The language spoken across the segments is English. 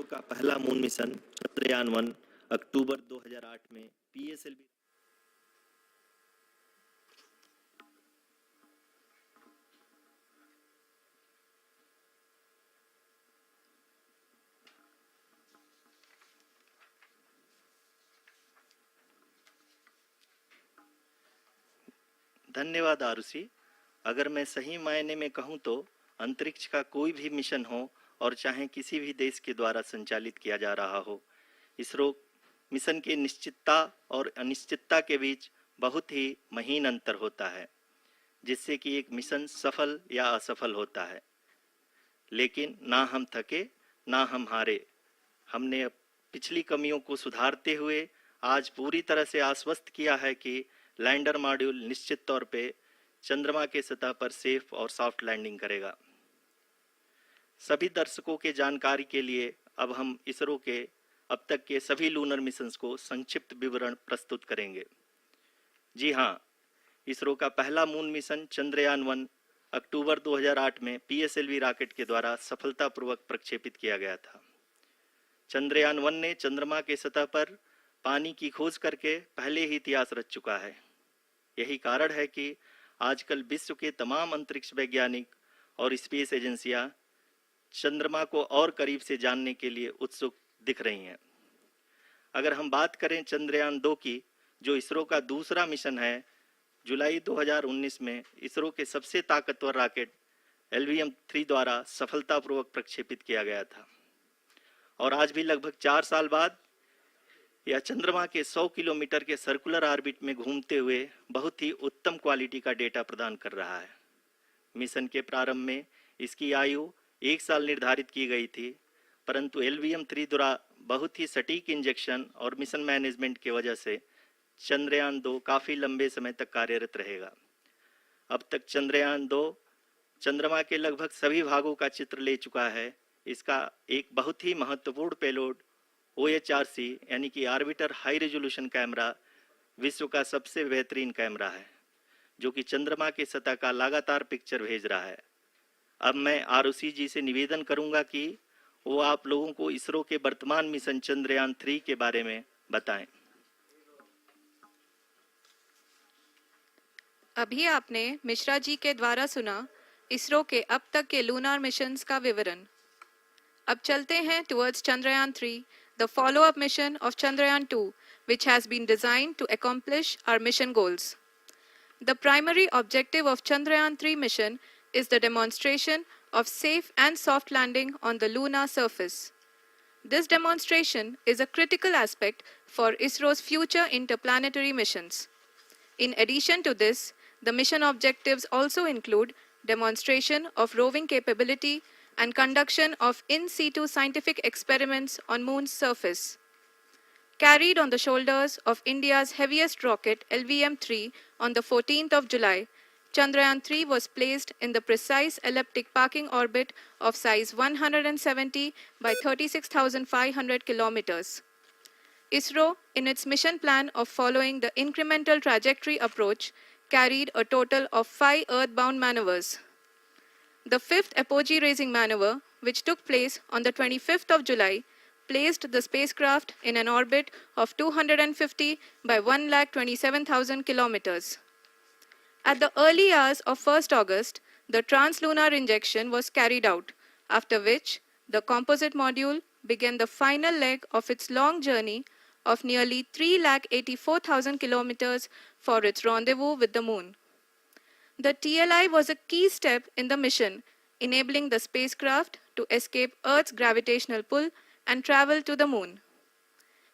का पहला moon mission Chandrayaan one अक्टूबर 2008 में पीएसएलवी धन्यवाद आरुषि। अगर मैं सही मायने में कहूं तो अंतरिक्ष का कोई भी मिशन हो और चाहे किसी भी देश के द्वारा संचालित किया जा रहा हो, इसरो मिशन की निश्चितता और अनिश्चितता के बीच बहुत ही महीन अंतर होता है, जिससे कि एक मिशन सफल या असफल होता है। लेकिन ना हम थके ना हम हारे। हमने पिछली कमियों को सुधारते हुए आज पूरी तरह से आश्वस्त किया है कि लैंडर मॉड्यूल निश्चित तौर पे चंद्रमा के सतह पर सेफ और सॉफ्ट लैंडिंग करेगा। सभी दर्शकों के जानकारी के लिए अब हम इसरो के अब तक के सभी लूनर मिशंस को संक्षिप्त विवरण प्रस्तुत करेंगे। जी हाँ, इसरो का पहला मून मिशन चंद्रयान-1 अक्टूबर 2008 में पीएसएलवी रॉकेट के द्वारा सफलतापूर्वक प्रक्षेपित किया गया था। चंद्रयान-1 ने चंद्रमा के सतह पर पानी की खोज करके पहले ही इतिहास रच चुका है। यही कारण है कि आजकल विश्व के तमाम अंतरिक्ष वैज्ञानिक और स्पेस एजेंसियां चंद्रमा को और करीब से जानने के लिए उत्सुक दिख रही हैं। अगर हम बात करें चंद्रयान-2 की, जो इसरो का दूसरा मिशन है, जुलाई 2019 में इसरो के सबसे ताकतवर रॉकेट LVM-3 द्वारा सफलतापूर्वक प्रक्षेपित किया गया था और आज भी लगभग 4 साल बाद यह चंद्रमा के 100 किलोमीटर के सर्कुलर ऑर्बिट में घूमते हुए बहुत ही उत्तम क्वालिटी का डेटा प्रदान कर रहा है। मिशन के प्रारंभ में इसकी आयु 1 साल निर्धारित की गई थी, परंतु LVM-3 द्वारा बहुत ही सटीक इंजेक्शन और मिशन मैनेजमेंट की वजह से चंद्रयान-2 काफ़ी लंबे समय तक कार्यरत रहेगा। अब तक चंद्रयान-2 चंद्रमा के लगभग सभी भागों का चित्र ले चुका है। इसका एक बहुत ही महत्वपूर्ण पेलोड OHRC यानी कि ऑर्बिटर हाई रेजोल्यूशन कैमरा विश्व का सबसे बेहतरीन कैमरा है, जो कि चंद्रमा के सतह का लगातार पिक्चर भेज रहा है। अब मैं आरुषि जी से निवेदन करूंगा कि वो आप लोगों को इसरो के वर्तमान मिशन चंद्रयान-3 के बारे में बताएं। अभी आपने मिश्रा जी के द्वारा सुना इसरो के अब तक के लूनार मिशंस का विवरण। अब चलते हैं towards Chandrayaan-3, the follow-up mission of Chandrayaan-2, which has been designed to accomplish our mission goals. The primary objective of Chandrayaan-3 mission is the demonstration of safe and soft landing on the lunar surface. This demonstration is a critical aspect for ISRO's future interplanetary missions. In addition to this, the mission objectives also include demonstration of roving capability and conduction of in situ scientific experiments on Moon's surface. Carried on the shoulders of India's heaviest rocket LVM-3 on the 14th of July, Chandrayaan-3 was placed in the precise elliptic parking orbit of size 170 by 36,500 kilometers. ISRO, in its mission plan of following the incremental trajectory approach, carried a total of 5 earthbound maneuvers. The fifth apogee-raising maneuver, which took place on the 25th of July, placed the spacecraft in an orbit of 250 by 1,27,000 kilometers. At the early hours of 1st August, the translunar injection was carried out, after which the composite module began the final leg of its long journey of nearly 3,84,000 kilometers for its rendezvous with the Moon. The TLI was a key step in the mission, enabling the spacecraft to escape Earth's gravitational pull and travel to the Moon.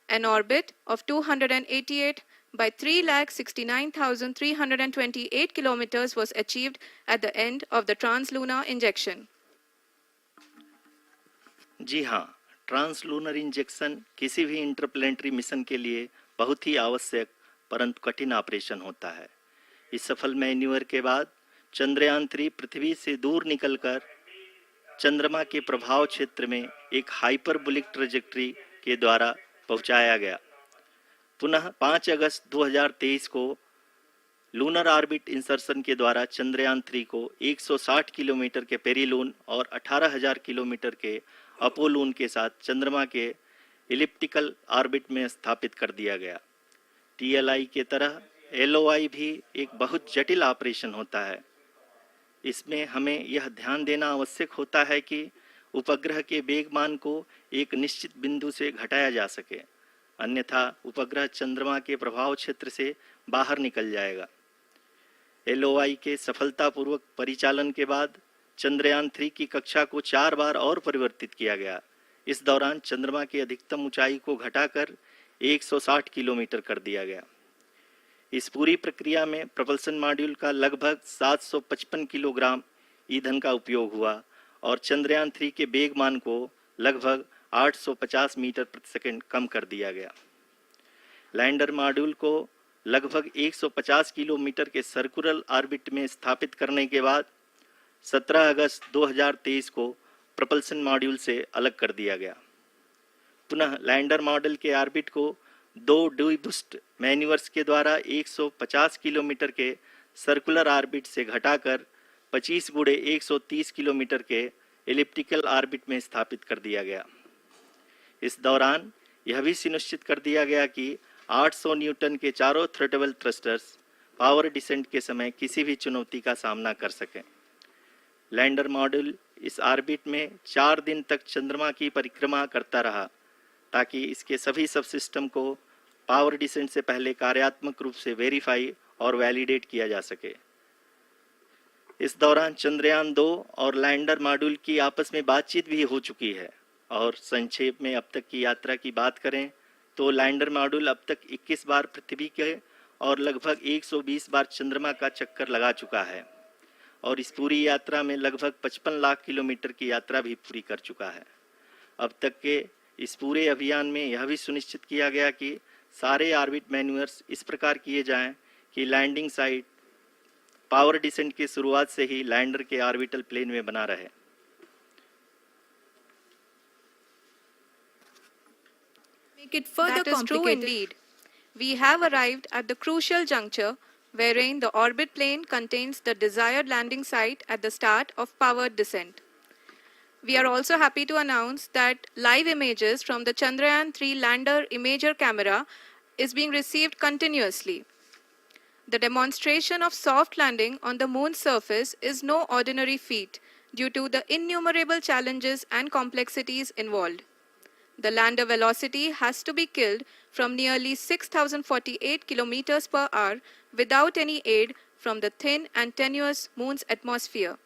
An orbit of 288 by 3,69,328 kilometers was achieved at the end of the translunar injection. जी हाँ, translunar injection किसी भी interplanetary mission के लिए बहुत ही आवश्यक परंतु कठिन operation होता है। इस सफल मैन्यूवर के बाद चंद्रयान-3 पृथ्वी से दूर निकलकर चंद्रमा के प्रभाव क्षेत्र में एक हाइपरबोलिक ट्रैजेक्टरी के द्वारा पहुंचाया गया। पुनः 5 अगस्त 2023 को लूनर ऑर्बिट इंसर्शन के द्वारा चंद्रयान-3 को 160 किलोमीटर के पेरिलून और 18,000 किलोमीटर के अपोलून के साथ चंद्रमा के इलिप्टिकल ऑर्बिट में स्थापित कर दिया गया। TLI के तरह LOI भी एक बहुत जटिल ऑपरेशन होता है। इसमें हमें यह ध्यान देना आवश्यक होता है कि उपग्रह के वेगमान को एक निश्चित बिंदु से घटाया जा सके, अन्यथा उपग्रह चंद्रमा के प्रभाव क्षेत्र से बाहर निकल जाएगा। LOI के सफलतापूर्वक परिचालन के बाद चंद्रयान-3 की कक्षा को 4 बार और परिवर्तित किया गया। इस दौरान चंद्रमा की अधिकतम ऊंचाई को घटाकर 160 किलोमीटर कर दिया गया। इस पूरी प्रक्रिया में प्रपल्सन मॉड्यूल का लगभग 755 किलोग्राम ईंधन का उपयोग हुआ और चंद्रयान-3 के वेगमान को लगभग 850 मीटर प्रति सेकंड कम कर दिया गया। लैंडर मॉड्यूल को लगभग 150 किलोमीटर के सर्कुलर ऑर्बिट में स्थापित करने के बाद 17 अगस्त 2023 को प्रपल्सन मॉड्यूल से अलग कर दिया गया। पुनः लैंडर मॉड्यूल के ऑर्बिट को 2 डीबूस्ट मैन्यूवर्स के द्वारा 150 किलोमीटर के सर्कुलर ऑर्बिट से घटाकर 25 गुणे 130 किलोमीटर के एलिप्टिकल ऑर्बिट में स्थापित कर दिया गया। इस दौरान यह भी सुनिश्चित कर दिया गया कि 800 न्यूटन के चारों थ्रोटल थ्रस्टर्स पावर डिसेंट के समय किसी भी चुनौती का सामना कर सकें। लैंडर मॉड्यूल इस ऑर्बिट में 4 दिन तक चंद्रमा की परिक्रमा करता रहा ताकि इसके सभी सब सिस्टम को पावर डिसेंट से पहले कार्यात्मक रूप से वेरीफाई और वैलिडेट किया जा सके। इस दौरान चंद्रयान-2 और लैंडर मॉड्यूल की आपस में बातचीत भी हो चुकी है। और संक्षेप में अब तक की यात्रा की बात करें तो लैंडर मॉड्यूल अब तक 21 बार पृथ्वी के और लगभग 120 बार चंद्रमा का चक्कर लगा चुका है और इस पूरी यात्रा में लगभग 55 लाख किलोमीटर की यात्रा भी पूरी कर चुका है। अब तक के इस पूरे अभियान में यह भी सुनिश्चित किया गया कि सारे ऑर्बिट मैन्यूवर्स इस प्रकार किए जाएं कि लैंडिंग साइट पावर डिसेंट की शुरुआत से ही लैंडर के ऑर्बिटल प्लेन में बना रहे। Make it further complicated. That is true indeed. We have arrived at the crucial juncture wherein the orbit plane contains the desired landing site at the start of powered descent. We are also happy to announce that live images from the Chandrayaan-3 lander imager camera is being received continuously. The demonstration of soft landing on the moon's surface is no ordinary feat due to the innumerable challenges and complexities involved. The lander velocity has to be killed from nearly 6,048 kilometers per hour without any aid from the thin and tenuous moon's atmosphere.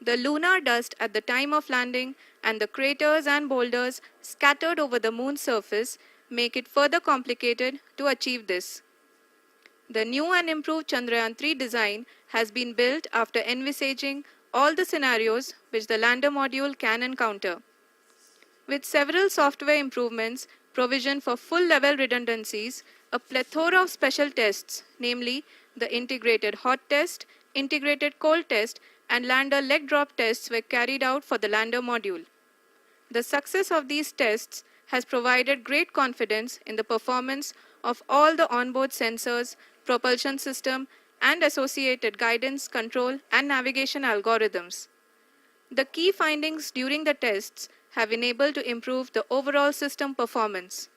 The lunar dust at the time of landing and the craters and boulders scattered over the moon's surface make it further complicated to achieve this. The new and improved Chandrayaan-3 design has been built after envisaging all the scenarios which the lander module can encounter. With several software improvements, provision for full-level redundancies, a plethora of special tests, namely the integrated hot test, integrated cold test, and lander leg drop tests were carried out for the lander module. The success of these tests has provided great confidence in the performance of all the onboard sensors, propulsion system, and associated guidance, control, and navigation algorithms. The key findings during the tests have enabled to improve the overall system performance.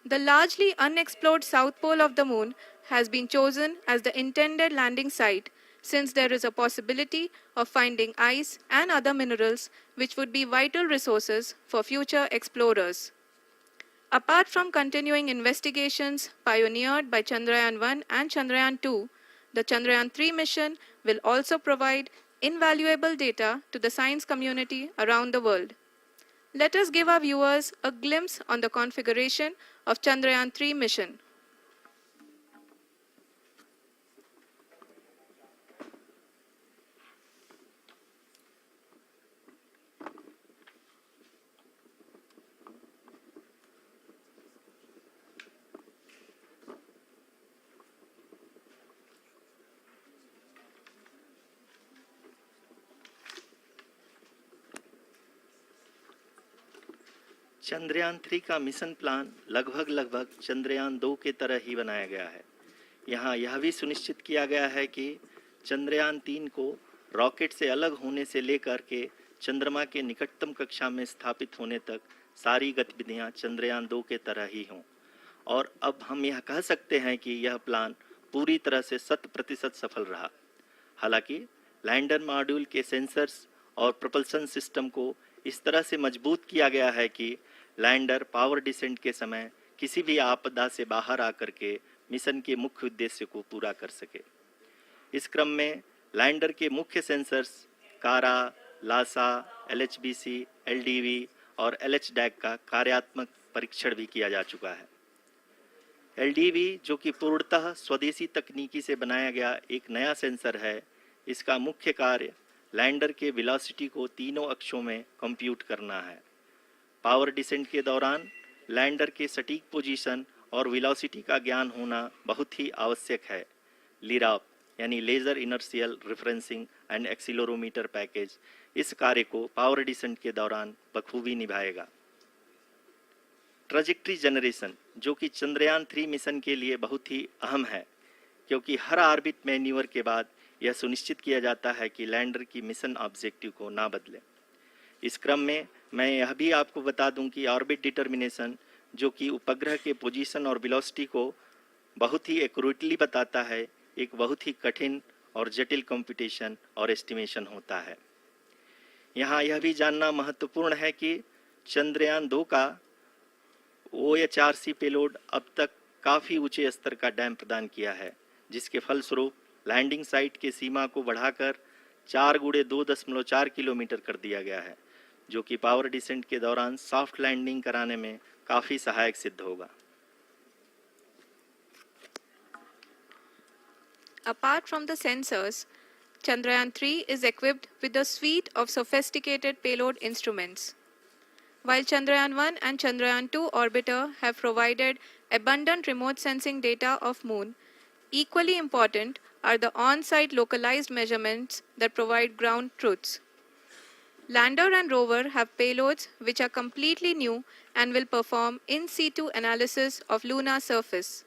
The largely unexplored south pole of the moon has been chosen as the intended landing site since there is a possibility of finding ice and other minerals which would be vital resources for future explorers. Apart from continuing investigations pioneered by Chandrayaan-1 and Chandrayaan-2, the Chandrayaan-3 mission will also provide invaluable data to the science community around the world. Let us give our viewers a glimpse on the configuration of Chandrayaan-3 mission. Chandrayaan-3 का mission plan लगभग चंद्रयान-2 के तरह ही बनाया गया है। यहाँ यह भी सुनिश्चित किया गया है कि चंद्रयान-3 को रॉकेट से अलग होने से लेकर के चंद्रमा के निकटतम कक्षा में स्थापित होने तक सारी गतिविधियां चंद्रयान 2 के तरह ही हों। और अब हम यह कह सकते हैं कि यह प्लान पूरी तरह से 100% सफल रहा। हालांकि लैंडर मॉड्यूल के सेंसर्स और propulsion सिस्टम को इस तरह से मजबूत किया गया है कि लैंडर पावर डिसेंट के समय किसी भी आपदा से बाहर आकर के मिशन के मुख्य उद्देश्य को पूरा कर सके। इस क्रम में लैंडर के मुख्य सेंसर्स कारा, लासा, LHBC, LDV और LHDAC का कार्यात्मक परीक्षण भी किया जा चुका है। LDV, जो कि पूर्णतः स्वदेशी तकनीकी से बनाया गया एक नया सेंसर है, इसका मुख्य कार्य लैंडर के वेलोसिटी को तीनों अक्षों में कंप्यूट करना है। पावर डिसेंट के दौरान लैंडर के सटीक पोजीशन और वेलोसिटी का ज्ञान होना बहुत ही आवश्यक है। लिराप यानी laser inertial referencing and accelerometer package इस कार्य को पावर डिसेंट के दौरान बखूबी निभाएगा। ट्रैजेक्टरी जनरेशन, जो कि चंद्रयान-3 मिशन के लिए बहुत ही अहम है, क्योंकि हर ऑर्बिट मैन्यूवर के बाद यह सुनिश्चित किया जाता है कि लैंडर की मिशन ऑब्जेक्टिव को ना बदले। इस क्रम में मैं यह भी आपको बता दूं कि ऑर्बिट डिटर्मिनेशन, जो कि उपग्रह के पोजीशन और वेलोसिटी को बहुत ही एक्यूरेटली बताता है, एक बहुत ही कठिन और जटिल कंप्यूटेशन और एस्टिमेशन होता है। यहाँ यह भी जानना महत्वपूर्ण है कि चंद्रयान-2 का OHRC पेलोड अब तक काफ़ी ऊंचे स्तर का डैम प्रदान किया है, जिसके फलस्वरूप लैंडिंग साइट के सीमा को बढ़ाकर 4 × 2.4 किलोमीटर कर दिया गया है, जो कि पावर डिसेंट के दौरान सॉफ्ट लैंडिंग कराने में काफ़ी सहायक सिद्ध होगा। Apart from the sensors, Chandrayaan-3 is equipped with a suite of sophisticated payload instruments. While Chandrayaan-1 and Chandrayaan-2 orbiter have provided abundant remote sensing data of Moon, equally important are the on-site localized measurements that provide ground truths. Lander and rover have payloads which are completely new and will perform in situ analysis of lunar surface.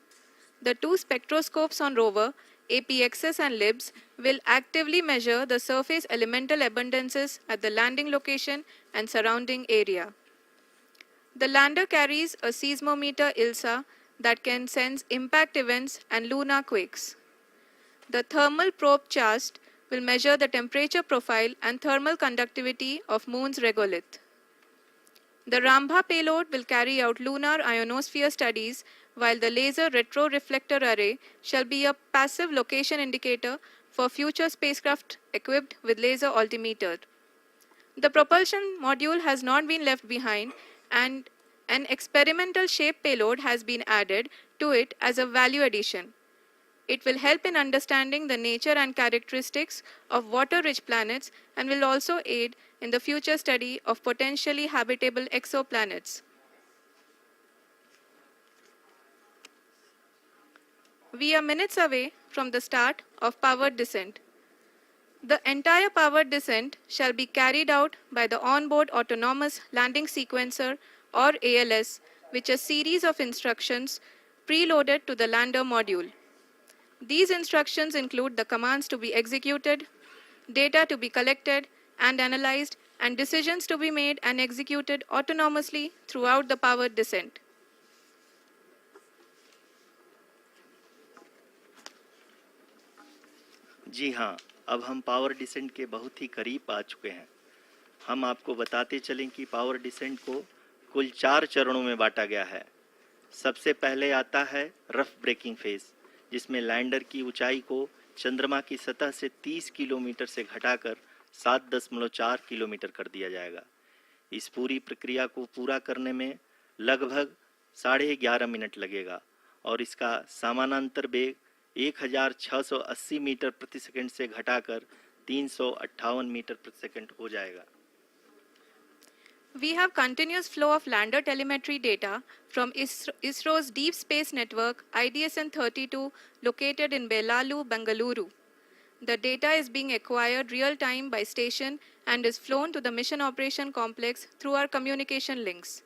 The two spectroscopes on rover, APXS and LIBS, will actively measure the surface elemental abundances at the landing location and surrounding area. The lander carries a seismometer ILSA that can sense impact events and lunar quakes. The thermal probe CHAST will measure the temperature profile and thermal conductivity of Moon's regolith. The Rambha payload will carry out lunar ionosphere studies, while the laser retroreflector array shall be a passive location indicator for future spacecraft equipped with laser altimeter. The propulsion module has not been left behind, and an experimental shape payload has been added to it as a value addition. It will help in understanding the nature and characteristics of water-rich planets and will also aid in the future study of potentially habitable exoplanets. We are minutes away from the start of powered descent. The entire powered descent shall be carried out by the onboard autonomous landing sequencer, or ALS, which is a series of instructions preloaded to the lander module. These instructions include the commands to be executed, data to be collected and analyzed, and decisions to be made and executed autonomously throughout the powered descent. जी हाँ, अब हम power descent के बहुत ही करीब आ चुके हैं। हम आपको बताते चलें कि पावर डिसेंट को कुल 4 चरणों में बांटा गया है। सबसे पहले आता है रफ ब्रेकिंग फेज, जिसमें लैंडर की ऊंचाई को चंद्रमा की सतह से 30 किलोमीटर से घटाकर 7.4 किलोमीटर कर दिया जाएगा। इस पूरी प्रक्रिया को पूरा करने में लगभग 11.5 मिनट लगेगा और इसका समानांतर वेग 1680 मीटर प्रति सेकंड से घटाकर 358 मीटर प्रति सेकंड हो जाएगा। We have continuous flow of lander telemetry data from ISRO's Deep Space Network IDSN-32 located in Belalu, Bengaluru. The data is being acquired real-time by station and is flown to the Mission Operation Complex through our communication links.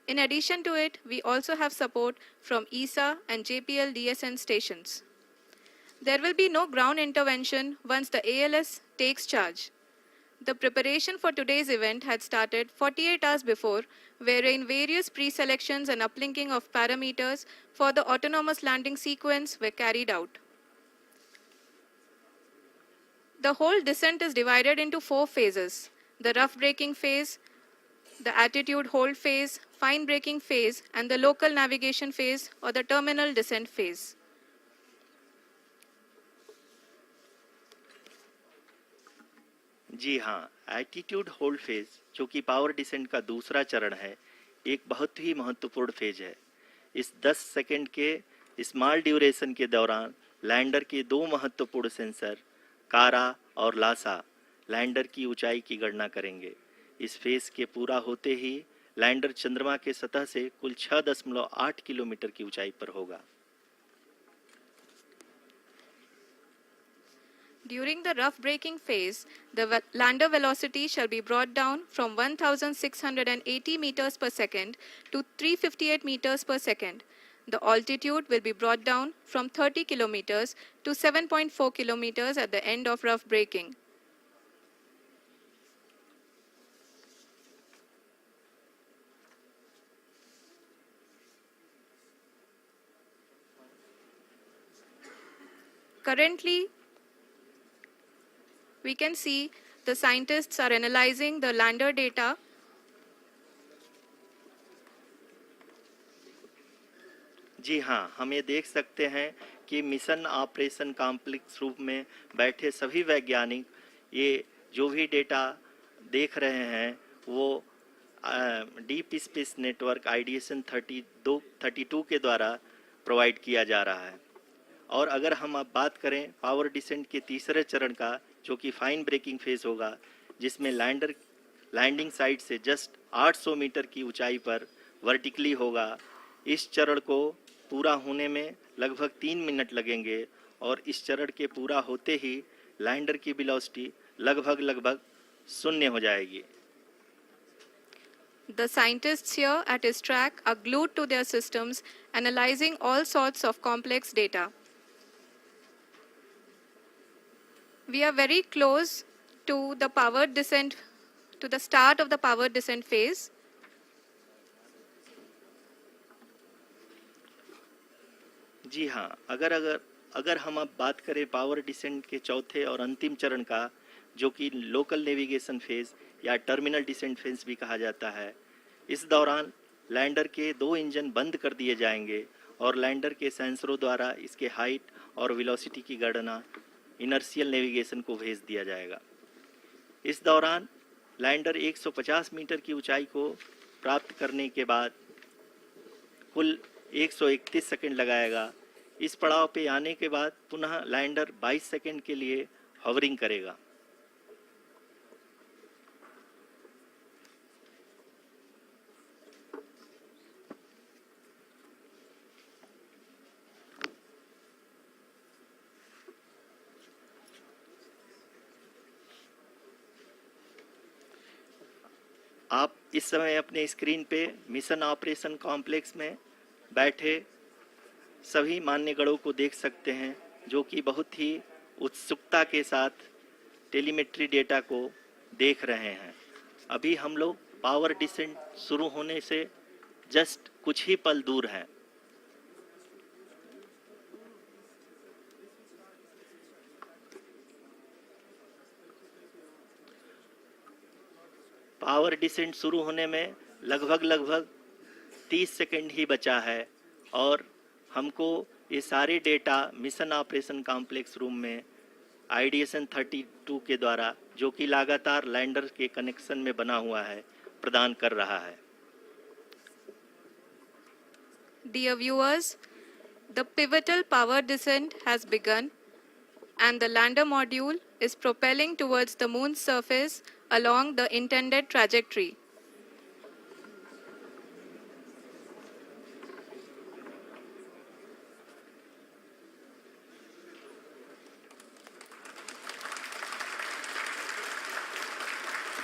In addition to it, we also have support from ESA and JPL DSN stations. There will be no ground intervention once the ALS takes charge. The preparation for today's event had started 48 hours before, wherein various pre-selections and uplinking of parameters for the autonomous landing sequence were carried out. The whole descent is divided into 4 phases: the rough braking phase, the attitude hold phase, fine braking phase, and the local navigation phase or the terminal descent phase. जी हाँ, attitude hold phase, जो कि power descent का दूसरा चरण है, एक बहुत ही महत्वपूर्ण फेज है। इस 10 सेकंड के स्मॉल ड्यूरेशन के दौरान लैंडर के 2 महत्वपूर्ण सेंसर कारा और लासा लैंडर की ऊंचाई की गणना करेंगे। इस फेज के पूरा होते ही लैंडर चंद्रमा के सतह से कुल 6.8 किलोमीटर की ऊंचाई पर होगा। During the rough braking phase, the lander velocity shall be brought down from 1680 meters per second to 358 meters per second. The altitude will be brought down from 30 kilometers to 7.4 kilometers at the end of rough braking. Currently, we can see the scientists are analyzing the lander data. जी हाँ, हम ये देख सकते हैं कि mission operation complex रूप में बैठे सभी वैज्ञानिक ये जो भी डेटा देख रहे हैं वो डीप स्पेस नेटवर्क आइडिएशन 32 के द्वारा प्रोवाइड किया जा रहा है। और अगर हम अब बात करें पावर डिसेंट के तीसरे चरण का, जो कि फाइन ब्रेकिंग फेज होगा, जिसमें लैंडर लैंडिंग साइट से जस्ट 800 मीटर की ऊंचाई पर वर्टिकली होगा। इस चरण को पूरा होने में लगभग 3 मिनट लगेंगे और इस चरण के पूरा होते ही लैंडर की वेलोसिटी लगभग शून्य हो जाएगी। The scientists here at his track are glued to their systems, analyzing all sorts of complex data. We are very close to the power descent, to the start of the power descent phase. जी हाँ, अगर हम अब बात करें power descent के चौथे और अंतिम चरण का, जो कि लोकल नेविगेशन फेज या टर्मिनल डिसेंट फेज भी कहा जाता है, इस दौरान लैंडर के 2 इंजन बंद कर दिए जाएंगे और लैंडर के सेंसरों द्वारा इसके हाइट और वेलोसिटी की गणना इनर्शियल नेविगेशन को भेज दिया जाएगा। इस दौरान लैंडर 150 मीटर की ऊंचाई को प्राप्त करने के बाद कुल 131 सेकंड लगाएगा। इस पड़ाव पे आने के बाद पुनः लैंडर 22 सेकंड के लिए हॉवरिंग करेगा। आप इस समय अपने स्क्रीन पे मिशन ऑपरेशन कॉम्प्लेक्स में बैठे सभी मान्यगणों को देख सकते हैं, जो कि बहुत ही उत्सुकता के साथ टेलीमेट्री डेटा को देख रहे हैं। अभी हम लोग पावर डिसेंट शुरू होने से जस्ट कुछ ही पल दूर हैं। पावर डिसेंट शुरू होने में लगभग 30 सेकंड ही बचा है और हमको ये सारे data mission operation complex room में आइडिएशन 32 के द्वारा, जो कि लगातार लैंडर के कनेक्शन में बना हुआ है, प्रदान कर रहा है। Dear viewers, the pivotal power descent has begun and the lander module is propelling towards the moon's surface along the intended trajectory.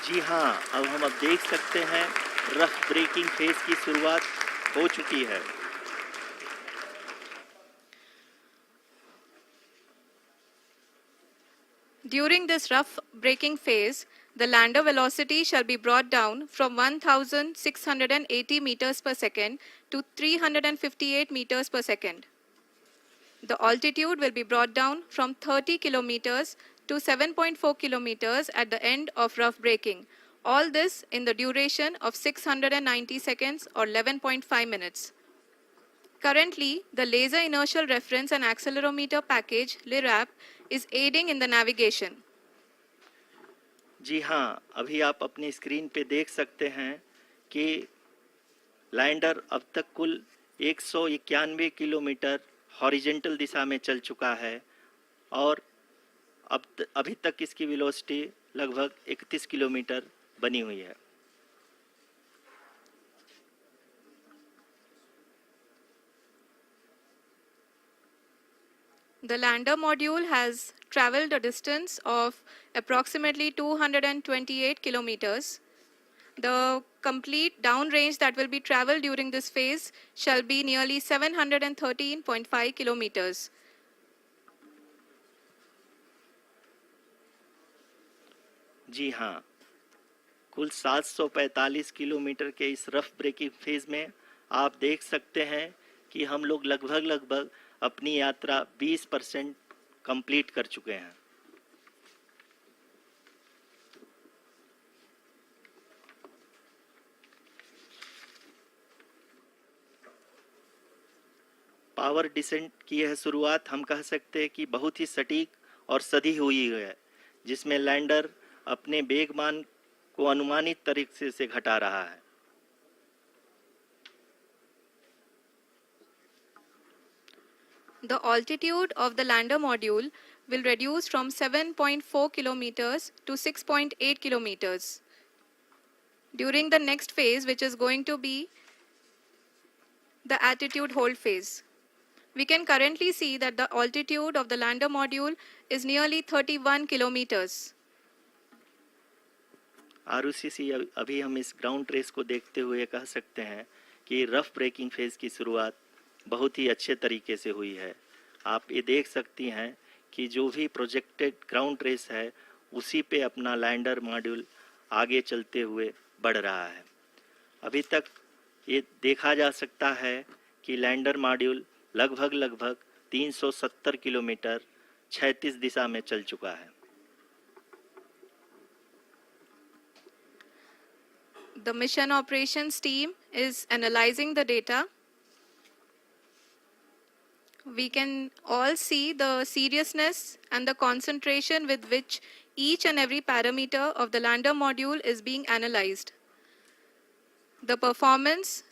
जी हाँ, अब हम देख सकते हैं रफ ब्रेकिंग फेज की शुरुआत हो चुकी है। During this rough braking phase, The lander velocity shall be brought down from 1,680 meters per second to 358 meters per second. The altitude will be brought down from 30 kilometers to 7.4 kilometers at the end of rough braking. All this in the duration of 690 seconds or 11.5 minutes. Currently, the Laser Inertial Reference and Accelerometer package (LIRAP) is aiding in the navigation. जी हाँ, अभी आप अपनी screen पे देख सकते हैं कि lander अब तक कुल 191 किलोमीटर हॉरिजेंटल दिशा में चल चुका है और अभी तक इसकी वेलोसिटी लगभग 31 किलोमीटर बनी हुई है। The lander module has traveled a distance of approximately 228 kilometers. The complete downrange that will be traveled during this phase shall be nearly 713.5 kilometers. जी हाँ, कुल 745 किलोमीटर के इस रफ ब्रेकिंग फेज में आप देख सकते हैं कि हम लोग लगभग अपनी यात्रा 20% कंप्लीट कर चुके हैं। पावर डिसेंट की यह शुरुआत हम कह सकते हैं कि बहुत ही सटीक और सधी हुई है, जिसमें लैंडर अपने वेगमान को अनुमानित तरीके से घटा रहा है। The altitude of the lander module will reduce from 7.4 kilometers to 6.8 kilometers. During the next phase, which is going to be the attitude hold phase. We can currently see that the altitude of the lander module is nearly 31 kilometers. Arushi अभी हम इस ground trace को देखते हुए कह सकते हैं कि रफ ब्रेकिंग फेज की शुरुआत बहुत ही अच्छे तरीके से हुई है। आप ये देख सकती हैं कि जो भी प्रोजेक्टेड ग्राउंड ट्रेस है उसी पे अपना लैंडर मॉड्यूल आगे चलते हुए बढ़ रहा है। अभी तक ये देखा जा सकता है कि लैंडर मॉड्यूल लगभग 370 किलोमीटर क्षैतिज दिशा में चल चुका है। The mission operations team is analyzing the data. We can all see the seriousness and the concentration with which each and every parameter of the lander module is being analyzed. The performance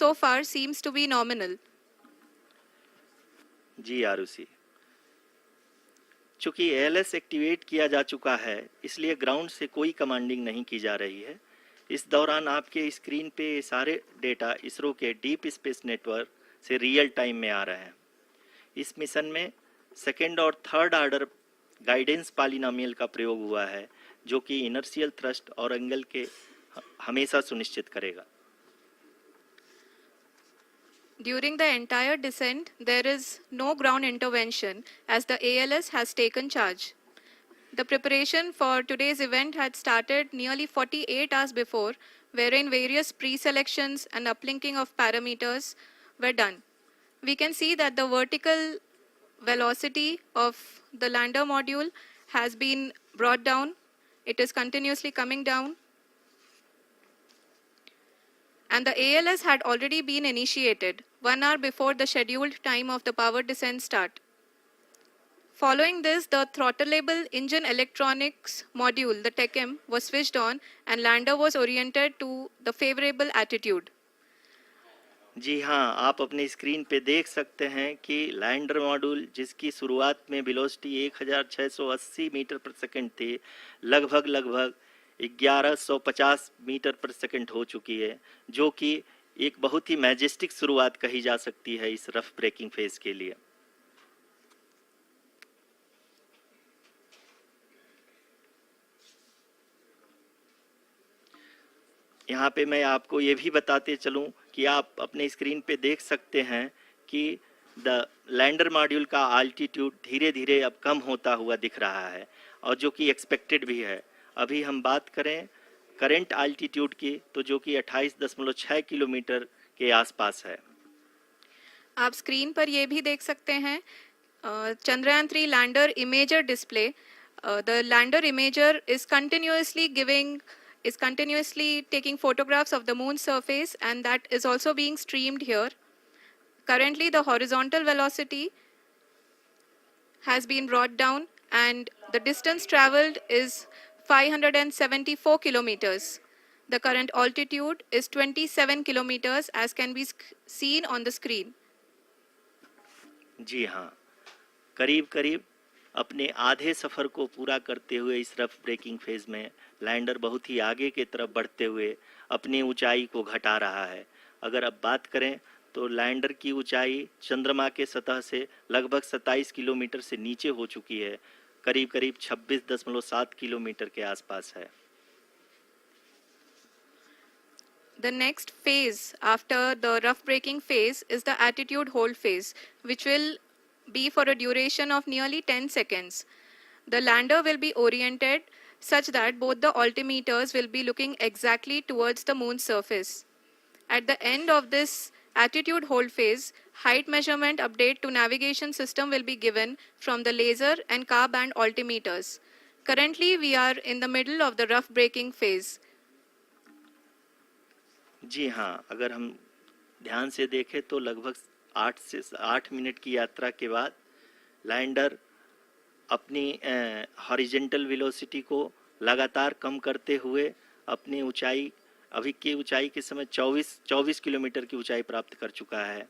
so far seems to be nominal. जी आरुषि, चूंकि ALS activate किया जा चुका है इसलिए ground से कोई commanding नहीं की जा रही है। इस दौरान आपके स्क्रीन पे सारे डेटा इसरो के डीप स्पेस नेटवर्क से रियल टाइम में आ रहे हैं। इस मिशन में सेकेंड और थर्ड ऑर्डर गाइडेंस पॉलिनोमियल का प्रयोग हुआ है, जो कि इनर्शियल थ्रस्ट और एंगल के हमेशा सुनिश्चित करेगा। During the entire descent, there is no ground intervention as the ALS has taken charge. The preparation for today's event had started nearly 48 hours before, wherein various pre-selections and uplinking of parameters were done. We can see that the vertical velocity of the lander module has been brought down. It is continuously coming down. And the ALS had already been initiated 1 hour before the scheduled time of the power descent start. Following this, the throttleable engine electronics module, the TECM, was switched on and lander was oriented to the favorable attitude. जी हाँ, आप अपनी screen पे देख सकते हैं कि lander module जिसकी शुरुआत में वेलोसिटी 1680 मीटर पर सेकंड थी, लगभग 1150 मीटर पर सेकंड हो चुकी है, जो कि एक बहुत ही मैजेस्टिक शुरुआत कही जा सकती है इस रफ ब्रेकिंग फेज के लिए। यहाँ पे मैं आपको ये भी बताते चलूँ कि आप अपने स्क्रीन पे देख सकते हैं कि द लैंडर मॉड्यूल का आल्टीट्यूड धीरे धीरे अब कम होता हुआ दिख रहा है, और जो कि एक्सपेक्टेड भी है। अभी हम बात करें करंट आल्टीट्यूड की, तो जो कि 28.6 किलोमीटर के आसपास है। आप स्क्रीन पर ये भी देख सकते हैं Chandrayaan 3 lander imager display. The lander imager is continuously taking photographs of the moon surface, and that is also being streamed here. Currently the horizontal velocity has been brought down and the distance traveled is 574 kilometers. The current altitude is 27 kilometers as can be seen on the screen. जी हाँ, करीब करीब अपने आधे सफ़र को पूरा करते हुए इस रफ ब्रेकिंग फेज में लैंडर बहुत ही आगे की तरफ बढ़ते हुए अपनी ऊंचाई को घटा रहा है। अगर अब बात करें तो लैंडर की ऊंचाई चंद्रमा के सतह से लगभग 27 किलोमीटर से नीचे हो चुकी है, करीब करीब 26.7 किलोमीटर के आसपास है। The next phase after the rough braking phase is the attitude hold phase, which will be for a duration of nearly 10 seconds. The lander will be oriented such that both the altimeters will be looking exactly towards the moon's surface. At the end of this attitude hold phase, height measurement update to navigation system will be given from the laser and car band altimeters. Currently, we are in the middle of the rough braking phase. जी हाँ, अगर हम ध्यान से देखें तो लगभग 8 minute की यात्रा के बाद लैंडर अपनी हॉरिजेंटल वेलोसिटी को लगातार कम करते हुए अपनी ऊंचाई, अभी की ऊंचाई के समय 24 किलोमीटर की ऊंचाई प्राप्त कर चुका है।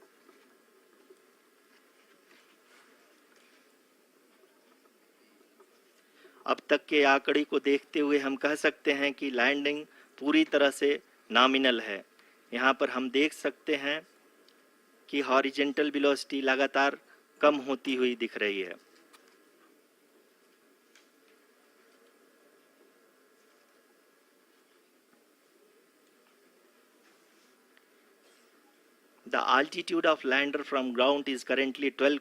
अब तक के आंकड़े को देखते हुए हम कह सकते हैं कि लैंडिंग पूरी तरह से नॉमिनल है। यहाँ पर हम देख सकते हैं कि हॉरिजेंटल वेलोसिटी लगातार कम होती हुई दिख रही है। The altitude of lander from ground is currently 22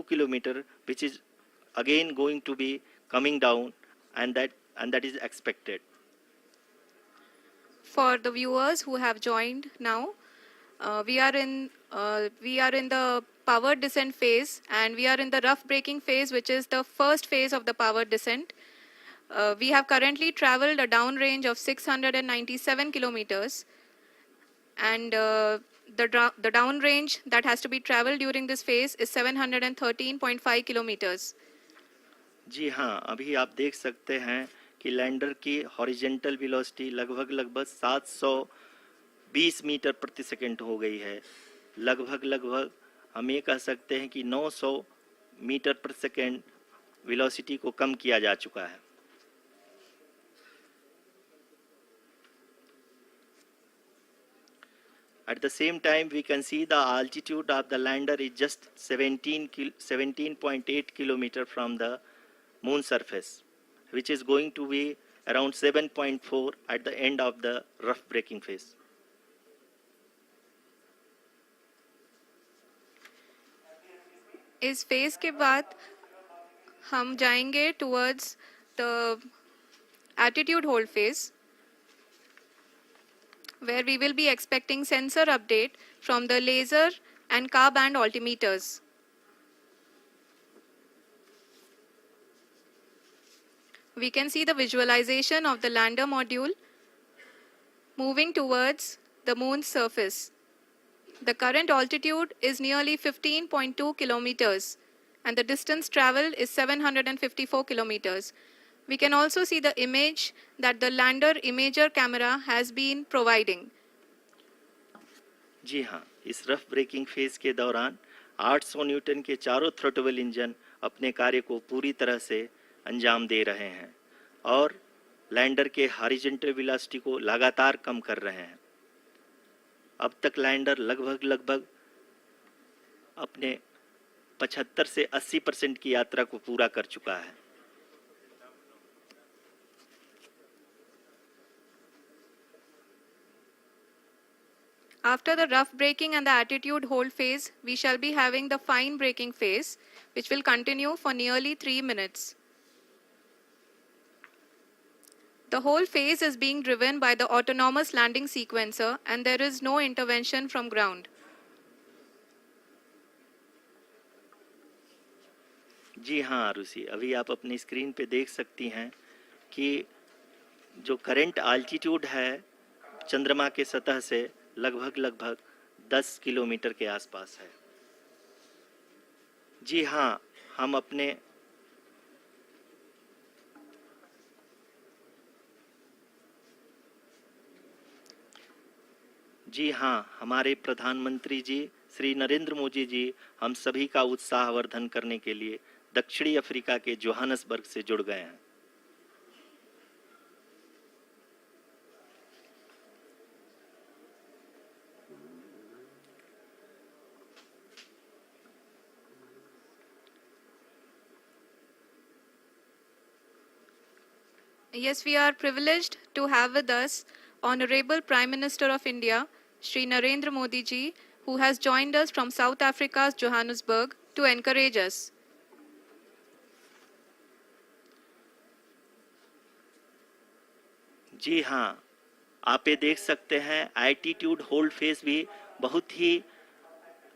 kilometer, which is again going to be coming down, and that is expected. For the viewers who have joined now, we are in the power descent phase, and we are in the rough braking phase, which is the first phase of the power descent. We have currently traveled a downrange of 697 kilometers, and the downrange that has to be traveled during this phase is 713.5 kilometers. जी हाँ, अभी आप देख सकते हैं कि lander की horizontal velocity लगभग 720 metre प्रति सेकंड हो गई है। लगभग हम ये कह सकते हैं कि 900 मीटर प्रति सेकंड वेलोसिटी को कम किया जा चुका है। At the same time, we can see the altitude of the lander is just 17.8 kilometer from the moon surface, which is going to be around 7.4 at the end of the rough braking phase. इस phase के बाद हम जाएंगे towards the attitude hold phase, where we will be expecting sensor update from the laser and car band altimeters. We can see the visualization of the lander module moving towards the moon's surface. The current altitude is nearly 15.2 kilometers, and the distance traveled is 754 kilometers. We can also see the image that the lander imager camera has been providing. जी हाँ, इस rough breaking phase के दौरान 800 Newton के चारों throttle engine अपने कार्य को पूरी तरह से अंजाम दे रहे हैं और लैंडर के हॉरिजॉन्टल वेलोसिटी को लगातार कम कर रहे हैं। अब तक लैंडर लगभग अपने 75 से 80% की यात्रा को पूरा कर चुका है। After the rough braking and the attitude hold phase, we shall be having the fine braking phase, which will continue for nearly 3 minutes. The whole phase is being driven by the autonomous landing sequencer and there is no intervention from ground. जी हाँ आरुषि, अभी आप अपनी screen पे देख सकती हैं कि जो करंट आल्टीट्यूड है चंद्रमा के सतह से लगभग 10 किलोमीटर के आसपास है। जी हाँ, हम अपने जी हाँ, हमारे प्रधानमंत्री जी श्री नरेंद्र मोदी जी हम सभी का उत्साहवर्धन करने के लिए दक्षिणी अफ्रीका के जोहानसबर्ग से जुड़ गए हैं। Yes, we are privileged to have with us Honorable Prime Minister of India, Shri Narendra Modi ji, who has joined us from South Africa's Johannesburg to encourage us. जी हाँ, आप ये देख सकते हैं एल्टीट्यूड होल्ड फेस भी बहुत ही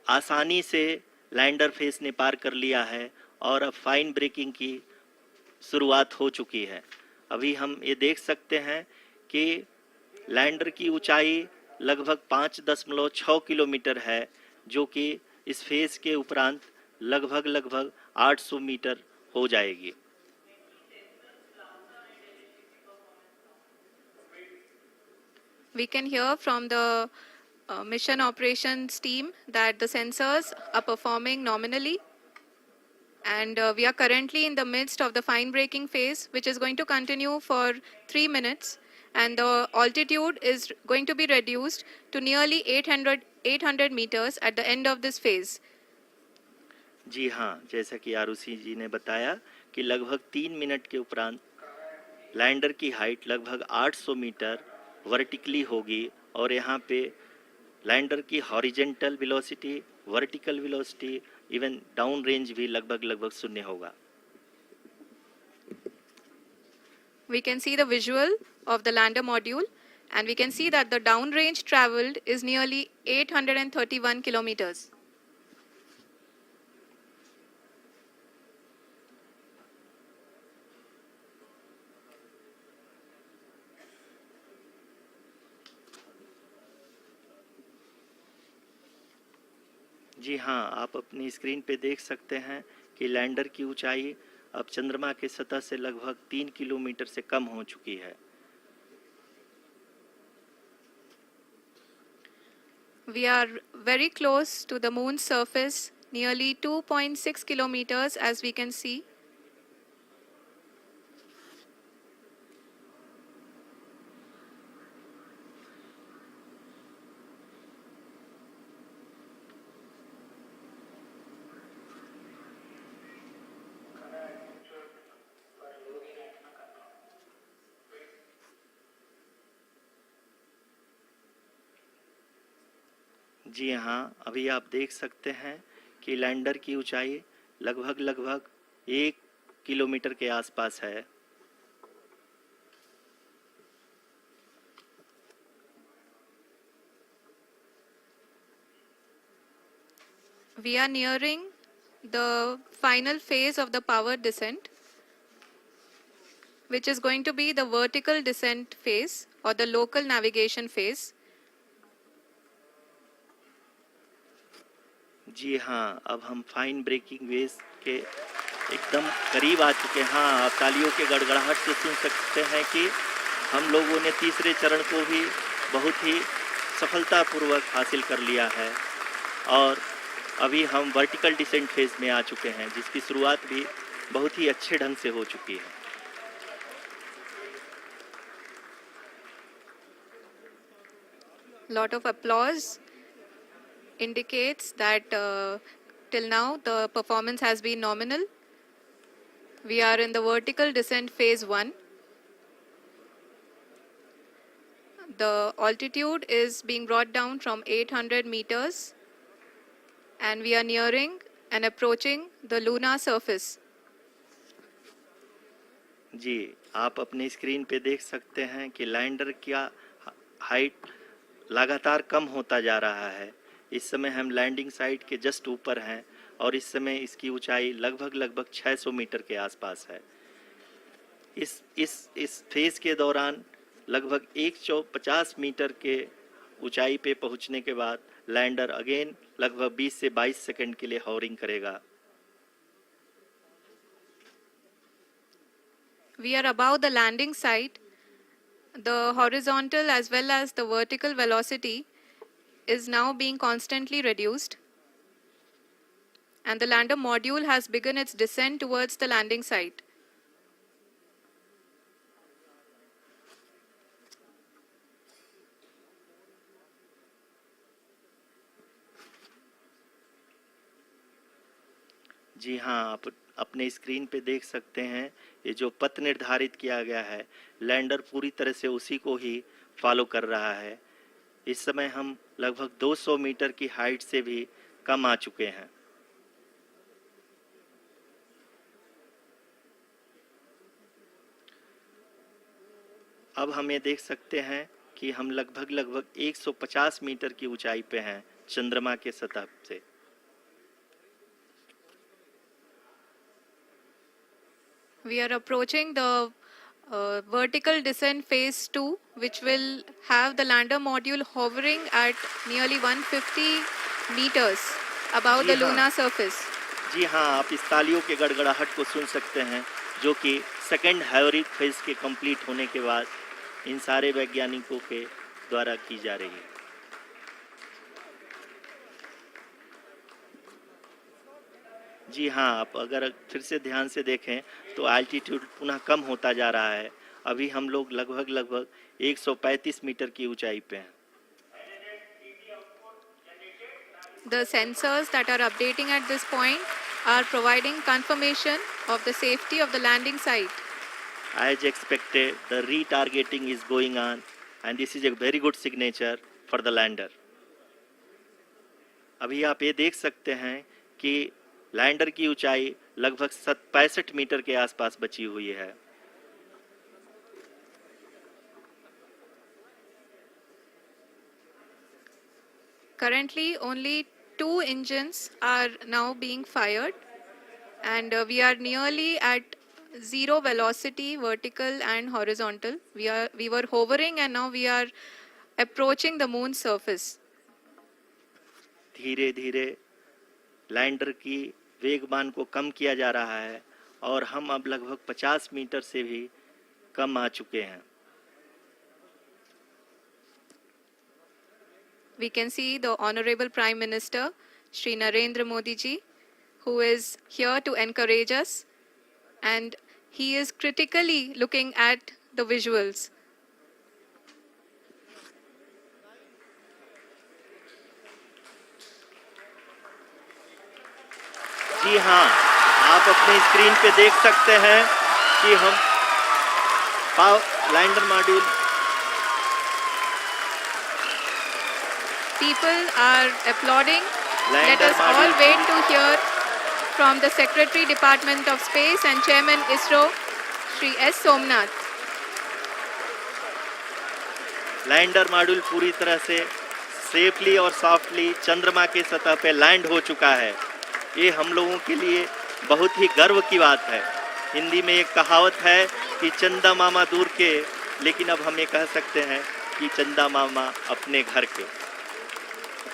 आसानी से लैंडर फेस ने पार कर लिया है और अब फाइन ब्रेकिंग की शुरुआत हो चुकी है। अभी हम ये देख सकते हैं कि लैंडर की ऊंचाई लगभग 5.6 किलोमीटर है, जो कि इस फेस के उपरांत लगभग 800 मीटर हो जाएगी। We can hear from the mission operations team that the sensors are performing nominally. And we are currently in the midst of the fine braking phase, which is going to continue for 3 minutes. And the altitude is going to be reduced to nearly 800 meters at the end of this phase. जी हाँ, जैसा कि आरुषि जी ने बताया कि लगभग 3 minute के उपरांत lander की हाइट लगभग 800 मीटर वर्टिकली होगी और यहाँ पे लैंडर की horizontal velocity, vertical velocity, even down range भी लगभग शून्य होगा। We can see the visual of the lander module and we can see that the down range traveled is nearly 831 kilometers. जी हाँ, आप अपनी स्क्रीन पे देख सकते हैं कि लैंडर की ऊंचाई अब चंद्रमा के सतह से लगभग 3 किलोमीटर से कम हो चुकी है। We are very close to the moon's surface, nearly 2.6 kilometers as we can see. जी हाँ, अभी आप देख सकते हैं कि लैंडर की ऊंचाई लगभग 1 किलोमीटर के आसपास है। We are nearing the final phase of the power descent, which is going to be the vertical descent phase or the local navigation phase. जी हाँ, अब हम फाइन ब्रेकिंग वेव के एकदम करीब आ चुके हैं। हाँ, आप तालियों के गड़गड़ाहट से सुन सकते हैं कि हम लोगों ने तीसरे चरण को भी बहुत ही सफलतापूर्वक हासिल कर लिया है और अभी हम वर्टिकल डिसेंट फेज में आ चुके हैं, जिसकी शुरुआत भी बहुत ही अच्छे ढंग से हो चुकी है। Lot of applause indicates that till now the performance has been nominal. We are in the vertical descent phase 1. The altitude is being brought down from 800 meters and we are nearing and approaching the lunar surface. जी, आप अपने screen पे देख सकते हैं कि lander का height लगातार कम होता जा रहा है। इस समय हम लैंडिंग साइट के जस्ट ऊपर हैं और इस समय इसकी ऊंचाई लगभग 600 मीटर के आसपास है। इस फेज के दौरान लगभग 150 मीटर के ऊंचाई पे पहुंचने के बाद लैंडर अगेन लगभग 20 से 22 सेकंड के लिए हॉवरिंग करेगा। We are above the landing site. The horizontal as well as the vertical velocity is now being constantly reduced. And the lander module has begun its descent towards the landing site. जी हाँ, आप अपने screen पे देख सकते हैं ये जो पथ निर्धारित किया गया है, लैंडर पूरी तरह से उसी को ही फॉलो कर रहा है। इस समय हम लगभग 200 मीटर की हाइट से भी कम आ चुके हैं। अब हम ये देख सकते हैं कि हम लगभग 150 मीटर की ऊंचाई पे हैं चंद्रमा के सतह से। We are approaching the vertical descent phase 2, which will have the lander module hovering at nearly 150 meters above the lunar surface. जी हाँ, आप इस तालियों के गड़गड़ाहट को सुन सकते हैं जो कि सेकंड हैवरिक फेज के कंप्लीट होने के बाद इन सारे वैज्ञानिकों के द्वारा की जा रही है। जी हाँ, आप अगर फिर से ध्यान से देखें तो एल्टीट्यूड पुनः कम होता जा रहा है। अभी हम लोग लगभग 135 मीटर की ऊंचाई पे हैं। The sensors that are updating at this point are providing confirmation of the safety of the landing site. As expected, the retargeting is going on and this is a very good signature for the lander. अभी आप ये देख सकते हैं कि lander की ऊंचाई लगभग 65 मीटर के आसपास बची हुई है। Currently, only 2 engines are now being fired, and we are nearly at zero velocity, vertical and horizontal. We were hovering, and now we are approaching the moon's surface. धीरे धीरे लैंडर की वेगमान को कम किया जा रहा है और हम अब लगभग 50 मीटर से भी कम आ चुके हैं। We can see the Honorable Prime Minister, Shri Narendra Modi ji, who is here to encourage us, and he is critically looking at the visuals. जी हाँ, आप अपने स्क्रीन पे देख सकते हैं कि हम lander module People are applauding. Let us all wait to hear from the Secretary Department of Space and Chairman ISRO, Shri S. Somnath. Lander module पूरी तरह से सेफली और सॉफ्टली चंद्रमा के सतह पे लैंड हो चुका है। ये हम लोगों के लिए बहुत ही गर्व की बात है। हिंदी में एक कहावत है कि चंदा मामा दूर के, लेकिन अब हम ये कह सकते हैं कि चंदा मामा अपने घर के।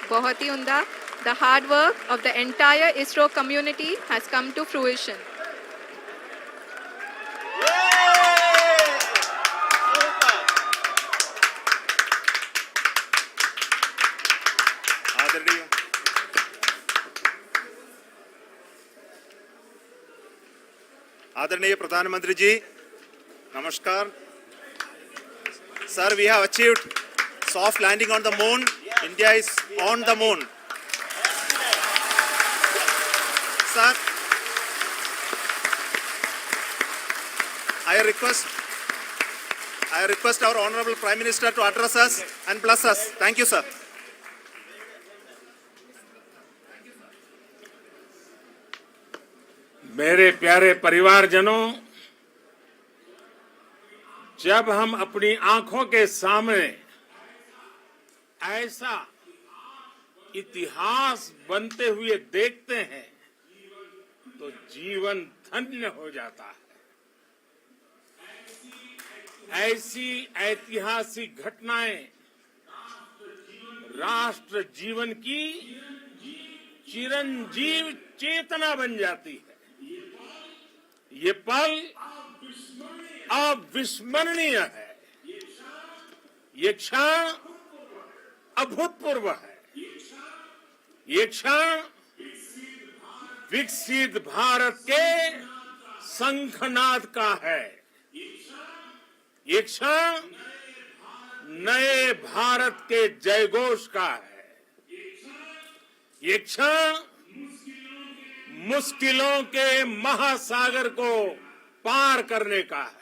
बहुत ही उम्दा. The hard work of the entire ISRO community has come to fruition. आदरणीय प्रधानमंत्री जी, नमस्कार. Sir, we have achieved soft landing on the moon. India is on the moon. Sir, I request our Honorable Prime Minister to address us and bless us. Thank you, sir. मेरे प्यारे परिवारजनों, जब हम अपनी आंखों के सामने ऐसा इतिहास बनते हुए देखते हैं तो जीवन धन्य हो जाता है। ऐसी ऐतिहासिक घटनाएं राष्ट्र जीवन की चिरंजीव चेतना बन जाती है। ये पल अविस्मरणीय है। ये क्षण अभूतपूर्व है। ये क्षण विकसित भारत के शंखनाद का है। ये क्षण नए भारत के जयघोष का है। ये क्षण मुश्किलों के महासागर को पार करने का है।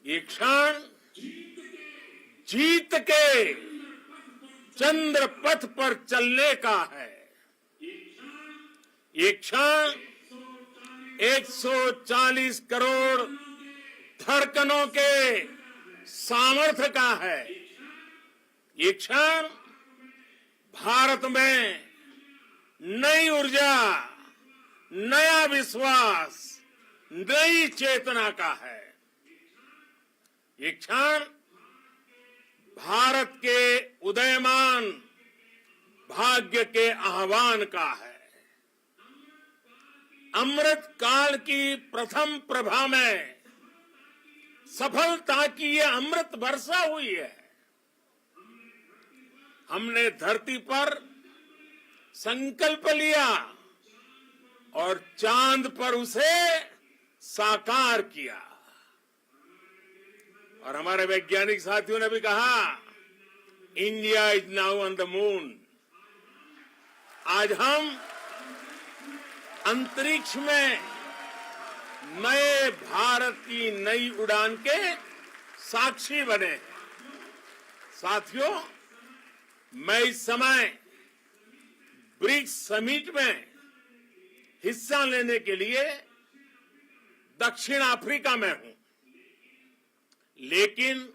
ये क्षण जीत के चंद्र पथ पर चलने का है। ये क्षण 140 करोड़ धड़कनों के सामर्थ्य का है। ये क्षण भारत में नई ऊर्जा, नया विश्वास, नई चेतना का है। ये क्षण भारत के उदयमान भाग्य के आह्वान का है। अमृत काल की प्रथम प्रभा में सफलता की ये अमृत वर्षा हुई है। हमने धरती पर संकल्प लिया और चांद पर उसे साकार किया। और हमारे वैज्ञानिक साथियों ने भी कहा, India is now on the moon. आज हम अंतरिक्ष में नए भारत की नई उड़ान के साक्षी बने हैं। साथियों, मैं इस समय ब्रिक्स समिट में हिस्सा लेने के लिए दक्षिण अफ्रीका में हूं, लेकिन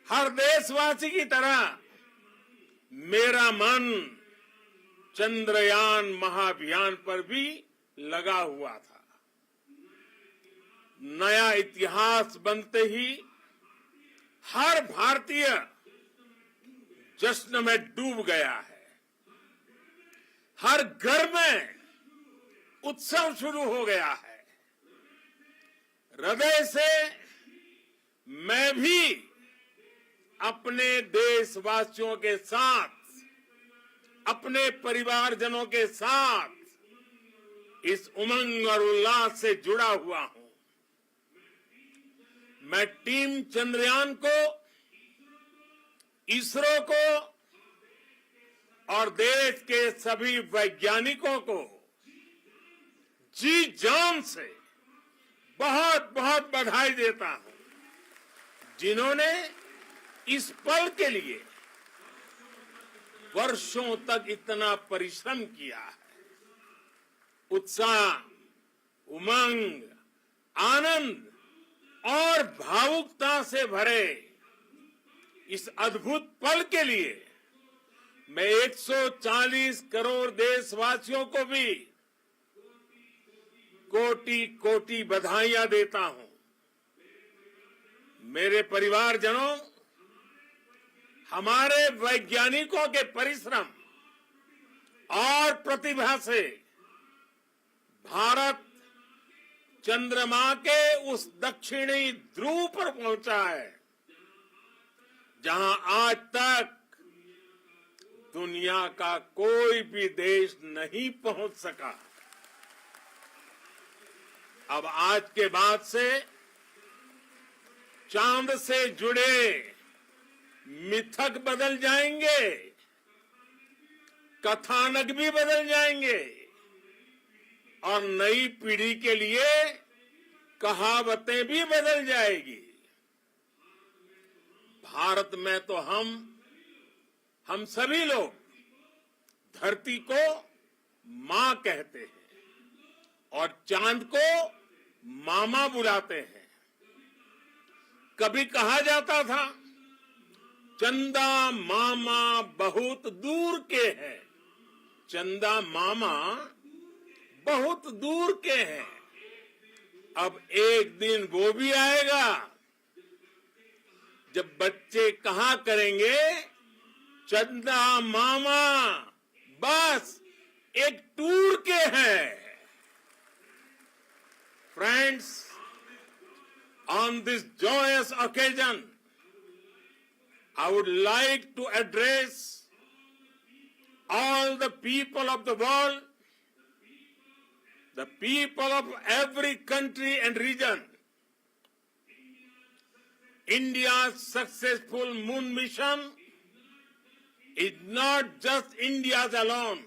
हर देशवासी की तरह मेरा मन चंद्रयान महाअभियान पर भी लगा हुआ था। नया इतिहास बनते ही हर भारतीय जश्न में डूब गया है। हर घर में उत्सव शुरू हो गया है। हृदय से मैं भी अपने देशवासियों के साथ, अपने परिवारजनों के साथ इस उमंग और उल्लास से जुड़ा हुआ हूं। मैं टीम चंद्रयान को, इसरो को और देश के सभी वैज्ञानिकों को जी जान से बहुत बहुत बधाई देता हूं, जिन्होंने इस पल के लिए वर्षों तक इतना परिश्रम किया है। उत्साह, उमंग, आनंद और भावुकता से भरे इस अद्भुत पल के लिए मैं 140 करोड़ देशवासियों को भी कोटि कोटि बधाइयां देता हूं। मेरे परिवारजनों, हमारे वैज्ञानिकों के परिश्रम और प्रतिभा से भारत चंद्रमा के उस दक्षिणी ध्रुव पर पहुंचा है, जहां आज तक दुनिया का कोई भी देश नहीं पहुंच सका। अब आज के बाद से चांद से जुड़े मिथक बदल जाएंगे, कथानक भी बदल जाएंगे और नई पीढ़ी के लिए कहावतें भी बदल जाएगी। भारत में तो हम सभी लोग धरती को मां कहते हैं और चांद को मामा बुलाते हैं। कभी कहा जाता था चंदा मामा बहुत दूर के हैं, चंदा मामा बहुत दूर के हैं। अब एक दिन वो भी आएगा जब बच्चे कहा करेंगे चंदा मामा बस एक टूर के हैं। Friends, on this joyous occasion, I would like to address all the people of the world, the people of every country and region. India's successful moon mission is not just India's alone.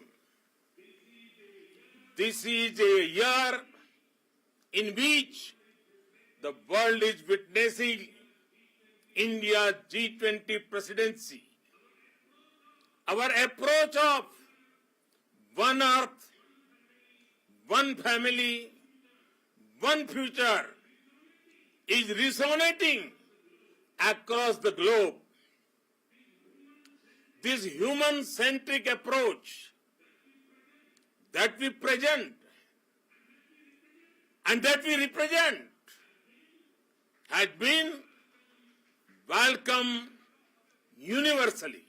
This is a year in which the world is witnessing India's G20 presidency. Our approach of one earth, one family, one future is resonating across the globe. This human-centric approach that we present and that we represent has been welcomed universally.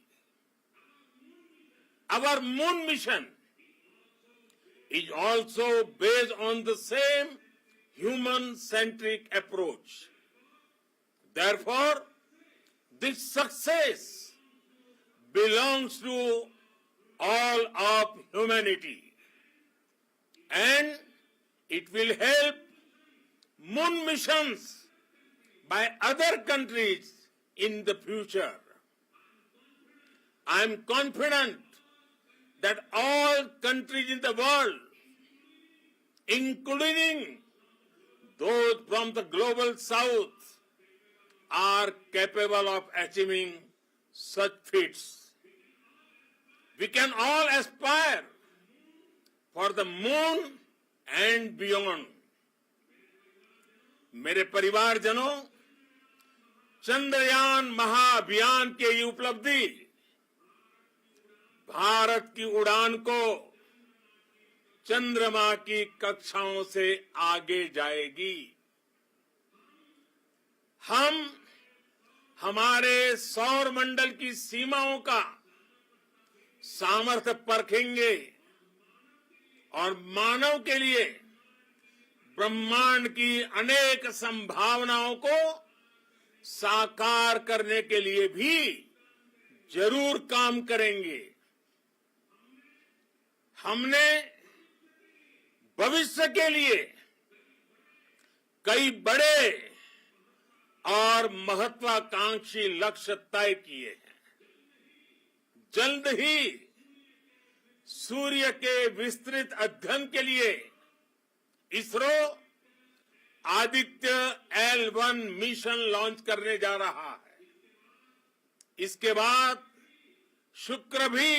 Our moon mission is also based on the same human-centric approach. Therefore, this success belongs to all of humanity, and it will help moon missions by other countries in the future. I am confident that all countries in the world, including those from the global south, are capable of achieving such feats. We can all aspire for the moon and beyond. मेरे परिवारजनों, चंद्रयान महाअभियान की ये उपलब्धि भारत की उड़ान को चंद्रमा की कक्षाओं से आगे जाएगी। हम हमारे सौर मंडल की सीमाओं का सामर्थ्य परखेंगे और मानव के लिए ब्रह्मांड की अनेक संभावनाओं को साकार करने के लिए भी जरूर काम करेंगे। हमने भविष्य के लिए कई बड़े और महत्वाकांक्षी लक्ष्य तय किए हैं। जल्द ही सूर्य के विस्तृत अध्ययन के लिए ISRO Aditya L1 mission launch करने जा रहा है। इसके बाद शुक्र भी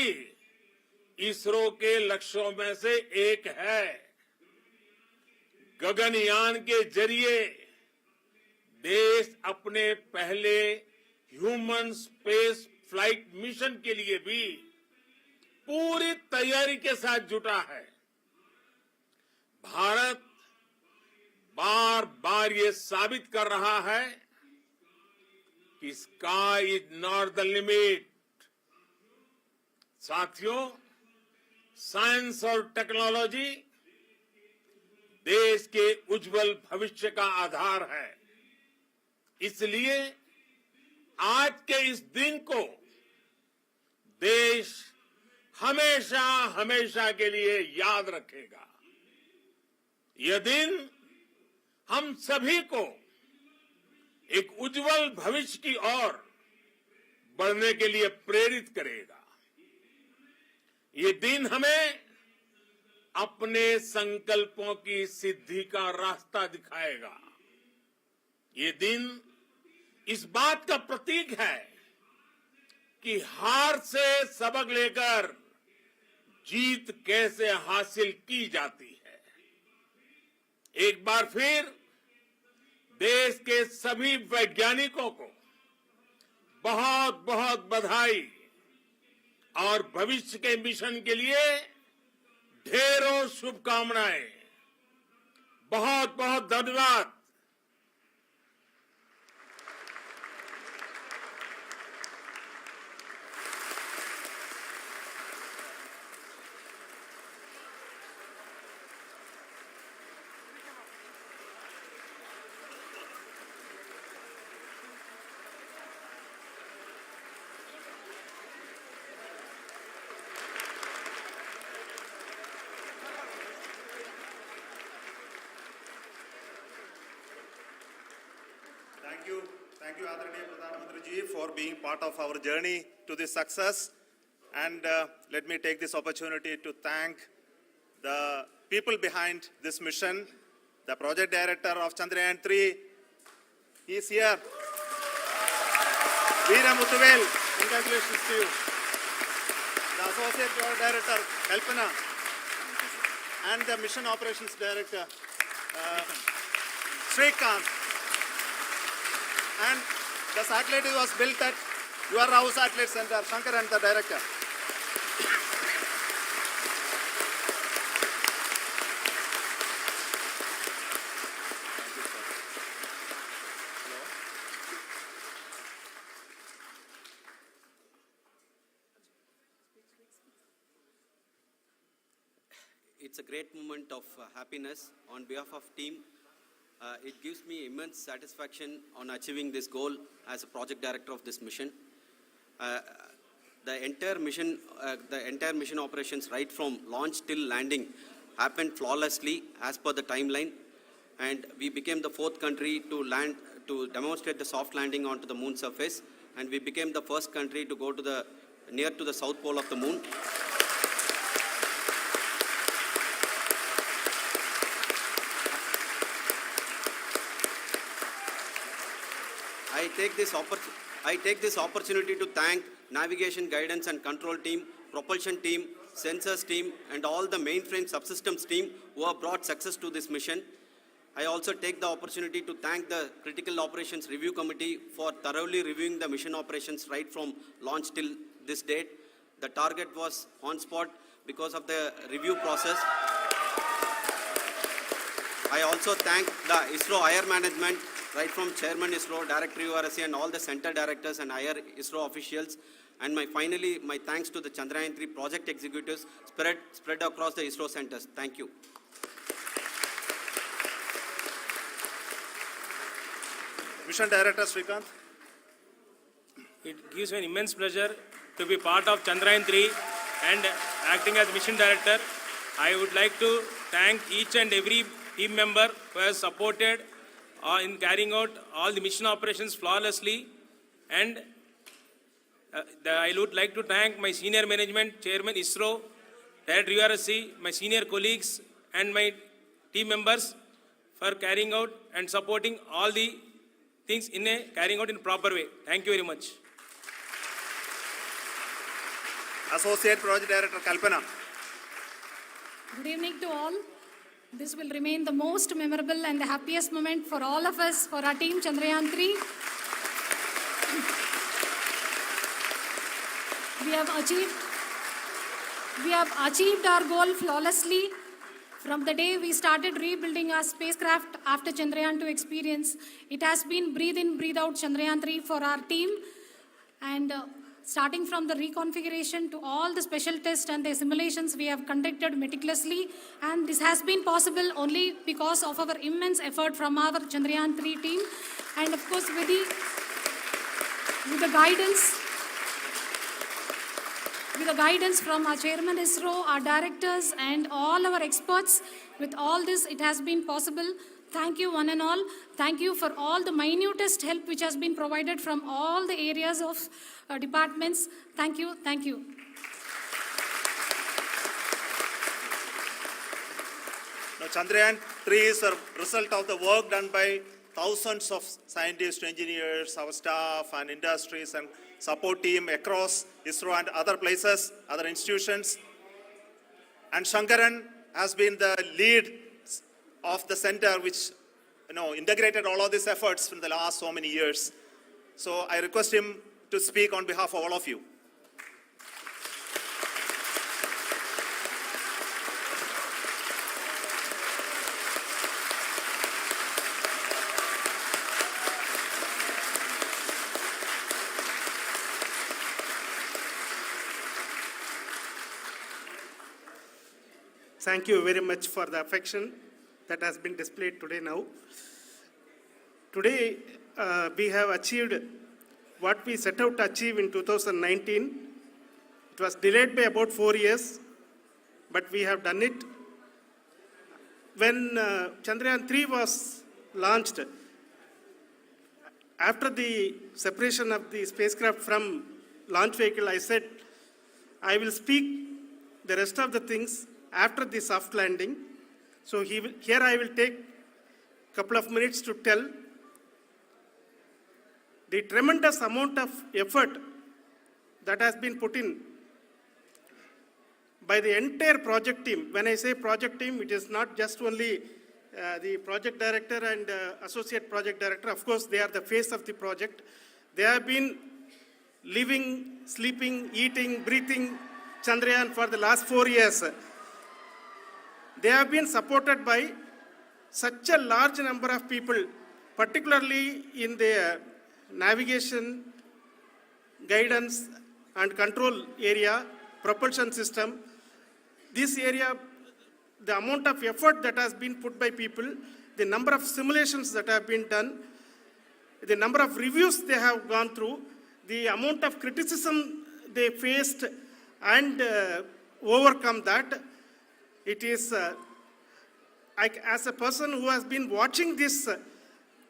इसरो के लक्ष्यों में से एक है। गगनयान के जरिए देश अपने पहले ह्यूमन स्पेस फ्लाइट मिशन के लिए भी पूरी तैयारी के साथ जुटा है। भारत बार बार ये साबित कर रहा है कि sky is not the limit. साथियों, साइंस और टेक्नोलॉजी देश के उज्जवल भविष्य का आधार है। इसलिए आज के इस दिन को देश हमेशा हमेशा के लिए याद रखेगा। यह दिन हम सभी को एक उज्जवल भविष्य की ओर बढ़ने के लिए प्रेरित करेगा। ये दिन हमें अपने संकल्पों की सिद्धि का रास्ता दिखाएगा। ये दिन इस बात का प्रतीक है कि हार से सबक लेकर जीत कैसे हासिल की जाती है। एक बार फिर देश के सभी वैज्ञानिकों को बहुत बहुत बधाई और भविष्य के मिशन के लिए ढेरों शुभकामनाएं। बहुत बहुत धन्यवाद। Thank you, Adharaniya Pradhan Mantri ji, for being part of our journey to this success. And let me take this opportunity to thank the people behind this mission. The project director of Chandrayaan-3 is here. Veera Muthuvel, congratulations to you. The associate project director, Kalpana, and the mission operations director, Srikanth. And the satellite was built at your house satellite center, Shankar and the director. It's a great moment of happiness on behalf of team. It gives me immense satisfaction on achieving this goal as a project director of this mission. The entire mission operations, right from launch till landing, happened flawlessly as per the timeline, and we became the 4th country to demonstrate the soft landing onto the moon surface, and we became the first country to go to near to the south pole of the moon. I take this opportunity to thank navigation, guidance and control team, propulsion team, sensors team and all the mainframe subsystems team who have brought success to this mission. I also take the opportunity to thank the Critical Operations Review Committee for thoroughly reviewing the mission operations right from launch till this date. The target was on spot because of the review process. I also thank the Isro IR management, right from Chairman Isro, Director URSC and all the center directors and IR Isro officials. And finally, my thanks to the Chandrayaan-3 project executives spread across the Isro centers. Thank you. Mission Director Srikanth. It gives me an immense pleasure to be part of Chandrayaan-3 and acting as Mission Director. I would like to thank each and every team member who has supported in carrying out all the mission operations flawlessly. And I would like to thank my senior management, Chairman Isro, Director URSC, my senior colleagues and my team members for carrying out and supporting all the things carrying out in a proper way. Thank you very much. Associate Project Director Kalpana. Good evening to all. This will remain the most memorable and the happiest moment for all of us, for our team Chandrayaan-3. We have achieved our goal flawlessly. From the day we started rebuilding our spacecraft after Chandrayaan-2 experience, it has been breathe in, breathe out Chandrayaan-3 for our team. And starting from the reconfiguration to all the special tests and the simulations we have conducted meticulously. And this has been possible only because of our immense effort from our Chandrayaan-3 team. And of course, with the guidance from our Chairman Isro, our directors and all our experts, with all this, it has been possible. Thank you one and all. Thank you for all the minutest help which has been provided from all the areas of departments. Thank you. Thank you. Now, Chandrayaan-3 is a result of the work done by thousands of scientists, engineers, our staff and industries and support team across Isro and other places, other institutions. And Shankaran has been the lead of the center which integrated all of these efforts in the last so many years. So I request him to speak on behalf of all of you. Thank you very much for the affection that has been displayed today now. Today, we have achieved what we set out to achieve in 2019. It was delayed by about 4 years, but we have done it. When Chandrayaan-3 was launched, after the separation of the spacecraft from launch vehicle, I said, I will speak the rest of the things after the soft landing. So here I will take a couple of minutes to tell the tremendous amount of effort that has been put in by the entire project team. When I say project team, it is not just only the project director and associate project director. Of course, they are the face of the project. They have been living, sleeping, eating, breathing Chandrayaan for the last 4 years. They have been supported by such a large number of people, particularly in the navigation, guidance and control area, propulsion system. This area, the amount of effort that has been put by people, the number of simulations that have been done, the number of reviews they have gone through, the amount of criticism they faced and overcome that. It is, as a person who has been watching this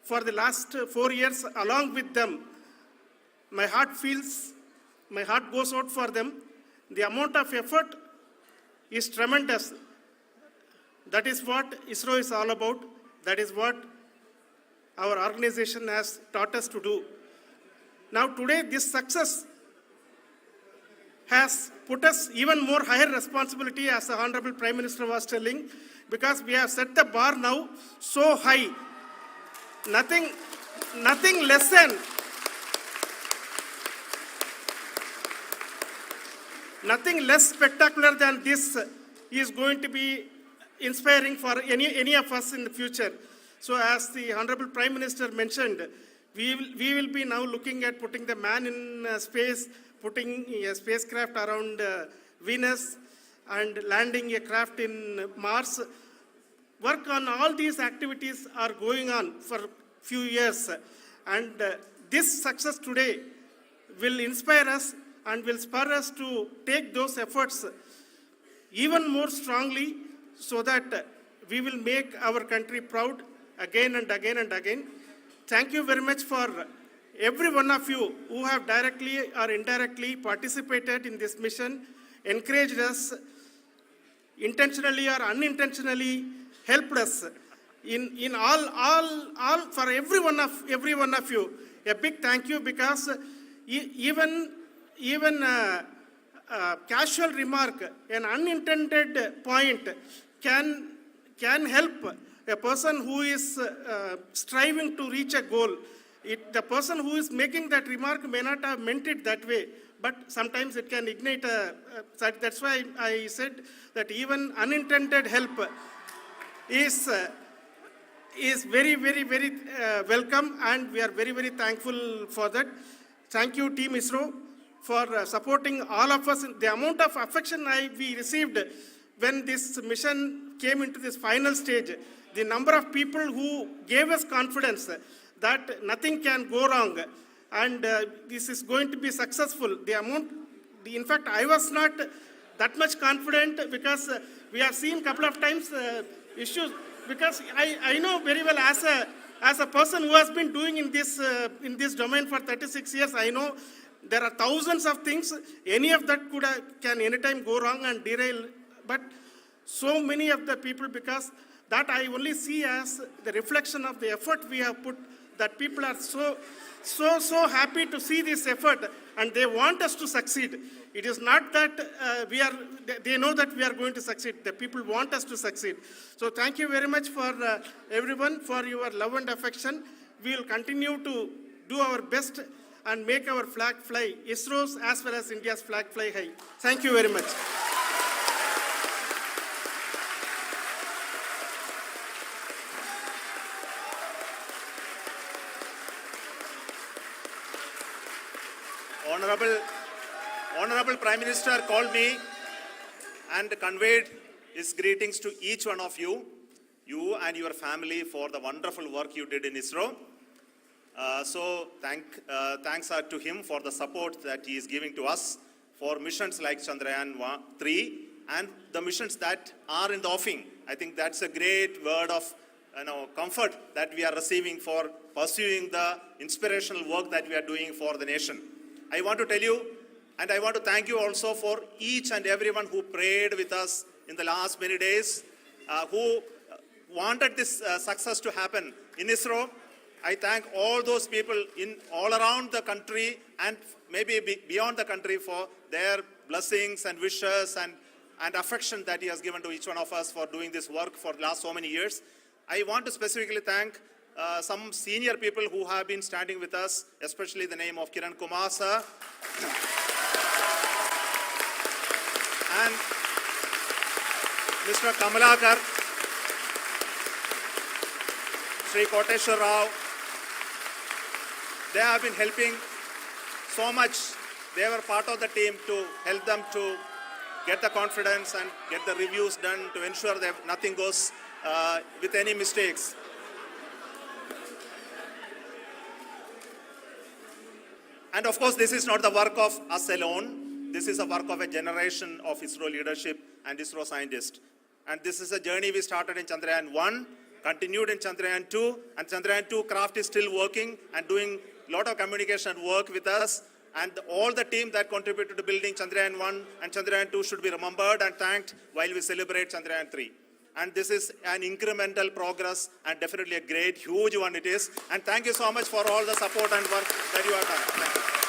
for the last 4 years along with them, my heart goes out for them. The amount of effort is tremendous. That is what ISRO is all about. That is what our organization has taught us to do. Now today, this success has put us even more higher responsibility, as the Honorable Prime Minister was telling, because we have set the bar now so high. Nothing less spectacular than this is going to be inspiring for any of us in the future. So as the Honorable Prime Minister mentioned, we will be now looking at putting the man in space, putting a spacecraft around Venus and landing a craft in Mars. Work on all these activities are going on for a few years. And this success today will inspire us and will spur us to take those efforts even more strongly so that we will make our country proud again and again and again. Thank you very much for every one of you who have directly or indirectly participated in this mission, encouraged us, intentionally or unintentionally helped us in all for every one of you. A big thank you, because even casual remark, an unintended point can help a person who is striving to reach a goal. The person who is making that remark may not have meant it that way, but sometimes it can ignite that's why I said that even unintended help is very, very, very welcome, and we are very, very thankful for that. Thank you, Team ISRO, for supporting all of us. The amount of affection we received when this mission came into this final stage, the number of people who gave us confidence that nothing can go wrong and this is going to be successful. In fact, I was not that much confident, because we have seen a couple of times issues, because I know very well as a person who has been doing in this domain for 36 years, I know there are thousands of things. Any of that can anytime go wrong and derail. But so many of the people, because that I only see as the reflection of the effort we have put, that people are so happy to see this effort, and they want us to succeed. It is not that they know that we are going to succeed. The people want us to succeed. So thank you very much for everyone for your love and affection. We will continue to do our best and make our flag fly, ISRO's as well as India's flag fly high. Thank you very much. Honorable Prime Minister called me and conveyed his greetings to each one of you and your family for the wonderful work you did in ISRO. So thanks are to him for the support that he is giving to us for missions like Chandrayaan-3 and the missions that are in the offing. I think that's a great word of comfort that we are receiving for pursuing the inspirational work that we are doing for the nation. I want to tell you, and I want to thank you also for each and everyone who prayed with us in the last many days, who wanted this success to happen in ISRO. I thank all those people all around the country and maybe beyond the country for their blessings and wishes and affection that he has given to each one of us for doing this work for the last so many years. I want to specifically thank some senior people who have been standing with us, especially the name of Kiran Kumar sir and Mr. Kamalakar, Sri Koteshwar Rao. They have been helping so much. They were part of the team to help them to get the confidence and get the reviews done to ensure that nothing goes with any mistakes. And of course, this is not the work of us alone. This is a work of a generation of ISRO leadership and ISRO scientists. And this is a journey we started in Chandrayaan-1, continued in Chandrayaan-2, and Chandrayaan-2 craft is still working and doing a lot of communication work with us. And all the team that contributed to building Chandrayaan-1 and Chandrayaan-2 should be remembered and thanked while we celebrate Chandrayaan-3. And this is an incremental progress and definitely a great, huge one it is. And thank you so much for all the support and work that you have done. Thank you.